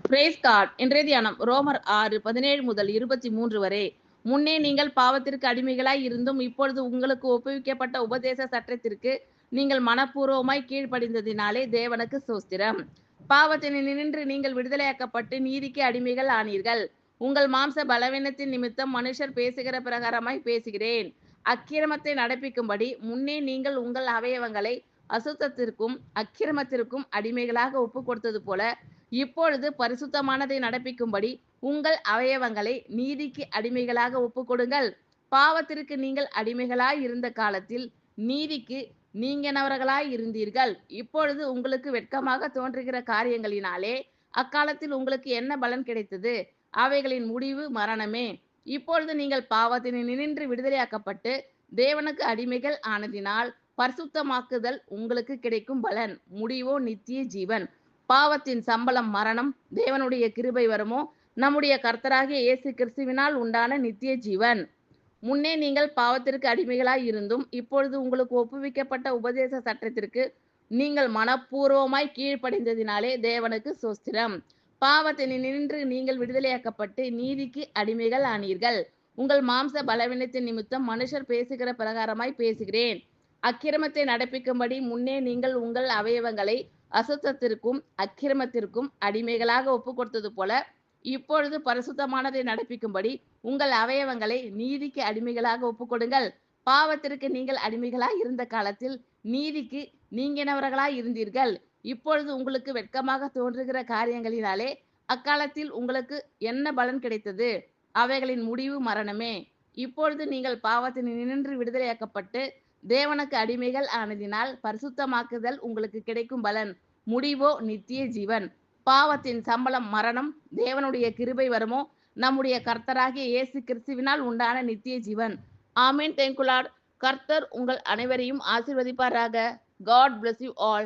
Brace card. இன்றைய தியானம் ரோமர் 6:17-23 வரை. முன்னே நீங்கள் பாவத்திற்கு அடிமைகளாய் இருந்தும் இப்பொழுது உங்களுக்கு ஒப்புவிக்கப்பட்ட உபதேச சட்டத்திற்கு நீங்கள் மனப்பூர்வமாய் கீழ்ப்படிந்ததினாலே தேவனுக்கு ஸ்தோத்திரம். பாவத்தினின்று நீங்கள் விடுதலையாக்கப்பட்டு நீதிக்கு அடிமைகள் ஆனீர்கள். உங்கள் மாம்ச பலவீனத்தின் நிமித்தம் மனுஷர் பேசுகிற பிரகாரமாய் பேசுகிறேன். அக்கிரமத்தை நடப்பிக்கும்படி முன்னே நீங்கள் உங்கள் அவயவங்களை அசுத்தத்திற்கும் அக்கிரமத்திற்கும் அடிமைகளாக ஒப்புக் கொடுத்தது போல இப்பொழுது பரிசுத்தமானதை நடப்பிக்கும்படி உங்கள் அவயவங்களை நீதிக்கு அடிமைகளாக ஒப்புக்கொடுங்கள். பாவத்திற்கு நீங்கள் அடிமைகளாய் இருந்த காலத்தில் நீதிக்கு நீங்கினவர்களாய் இருந்தீர்கள். இப்பொழுது உங்களுக்கு வெட்கமாக தோன்றுகிற காரியங்களினாலே அக்காலத்தில் உங்களுக்கு என்ன பலன் கிடைத்தது? அவைகளின் முடிவு மரணமே. இப்பொழுது நீங்கள் பாவத்தினின்று விடுதலையாக்கப்பட்டு தேவனுக்கு அடிமைகள் ஆனதினால் பரிசுத்தமாக்குதல் உங்களுக்கு கிடைக்கும் பலன் முடிவோ நித்திய ஜீவன். பாவத்தின் சம்பளம் மரணம், தேவனுடைய கிருபை வரமோ நம்முடைய கர்த்தராகிய இயேசு கிறிஸ்துவினால் உண்டான நித்திய ஜீவன். முன்னே நீங்கள் பாவத்திற்கு அடிமைகளாய் இருந்தும் இப்பொழுது உங்களுக்கு ஒப்புவிக்கப்பட்ட உபதேச சட்டத்திற்கு நீங்கள் மனப்பூர்வமாய் கீழ்ப்படிந்ததினாலே தேவனுக்கு ஸ்தோத்திரம். பாவத்தினின்று நீங்கள் விடுதலையாக்கப்பட்டு நீதிக்கு அடிமைகள் ஆனீர்கள். உங்கள் மாம்ச பலவீனத்தின் நிமித்தம் மனுஷர் பேசுகிற பிரகாரமாய் பேசுகிறேன். அக்கிரமத்தை நடப்பிக்கும்படி முன்னே நீங்கள் உங்கள் அவயவங்களை அசுத்தத்திற்கும் அக்கிரமத்திற்கும் அடிமைகளாக ஒப்புக் கொடுத்தது போல இப்பொழுது பரிசுத்தமானதை நடப்பிக்கும்படி உங்கள் அவயவங்களை நீதிக்கு அடிமைகளாக ஒப்புக்கொடுங்கள். பாவத்திற்கு நீங்கள் அடிமைகளாய் இருந்த காலத்தில் நீதிக்கு நீங்கினவர்களாய் இருந்தீர்கள். இப்பொழுது உங்களுக்கு வெட்கமாக தோன்றுகிற காரியங்களினாலே அக்காலத்தில் உங்களுக்கு என்ன பலன் கிடைத்தது? அவைகளின் முடிவு மரணமே. இப்பொழுது நீங்கள் பாவத்தினின்று விடுதலையாக்கப்பட்டு தேவனுக்கு அடிமைகள் ஆனதினால் பரிசுத்தமாக்குதல் உங்களுக்கு கிடைக்கும் பலன் முடிவோ நித்திய ஜீவன். பாவத்தின் சம்பளம் மரணம், தேவனுடைய கிருபை வரமோ நம்முடைய கர்த்தராகிய இயேசு கிறிஸ்துவினால் உண்டான நித்திய ஜீவன். ஆமென். Thank you lord. கர்த்தர் உங்கள் அனைவரையும் ஆசீர்வதிப்பாராக. God bless you all.